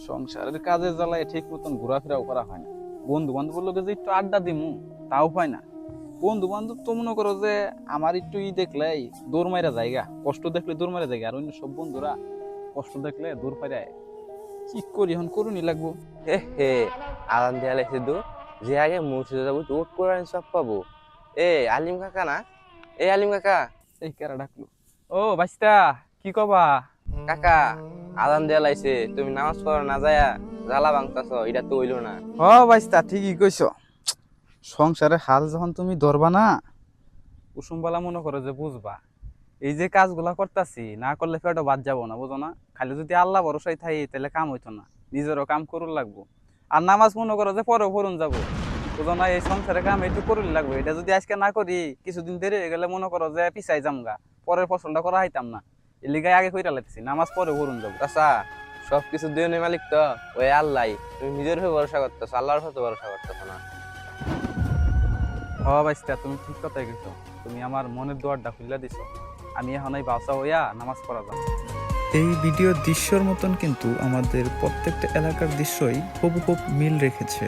সংসারের কাজে জ্বালায় ঠিক মতন ঘোরাফেরাও করা হয় না। বন্ধু বান্ধব লোকে যে একটু আড্ডা দিমু তাও হয় না। বন্ধু বান্ধব তো মনে করো যে আমার একটু দেখলেই দৌড় মাইরা জায়গা, কষ্ট দেখলে দৌড় মারা জায়গা, আর অন্য সব বন্ধুরা কষ্ট দেখলে দৌড় পাইরায়। কি করি এখন, করুনি লাগবো। হে হে, আলান দেয়াল এসে দু যে আগে মসজিদে যাবো উঠ করে সব পাবো। এ আলিম কাকা না? এ আলিম কাকা, এই কেরা ডাকলো? ও বাইস্তা, কি কবা? কাকা আলান দেয়াল আইছে, তুমি নামাজ পড়ো না যায়া জ্বালা ভাঙতাছ, এটা তো হইলো না। হ বাইস্তা, ঠিকই কইছ। সংসারের হাল যখন তুমি ধরবা না, কুসুমবালা মনে করো যে বুঝবা। এই যে কাজগুলা করতাছি, না করলে পেটও বাদ যাবো না, বুঝো না? খালি যদি আল্লাহ ভরসায় থাই তাহলে কাম হইতো না, নিজেরও কাম করুন লাগবো। আর নামাজ মনে করো যে পরেও পড়ুন যাবো, বুঝো না? এই সংসারে কাম একটু করুন লাগবো। এটা যদি আজকে না করি, কিছুদিন দেরি হয়ে গেলে মনে করো যে পিছাই যামগা, পরের ফসলটা করা হইতাম না। এর লিগাই আগে কইরা লাইতেছি, নামাজ পরে পড়ুন যাবো। চাচা সবকিছু দিনের মালিক তো ওই আল্লাহ, তুমি নিজের উপর ভরসা করতেছো, আল্লাহর উপর তো ভরসা করতেছো না। হ বাইস্তা, তুমি ঠিক কথাই কইছো। তুমি আমার মনের দুয়ারটা খুলে দিছো। আমি এখন এই বাসা হইয়া নামাজ পড়া যাম। এই ভিডিওর দৃশ্যর মতন কিন্তু আমাদের প্রত্যেকটা এলাকার দৃশ্যই হুবহুব মিল রেখেছে।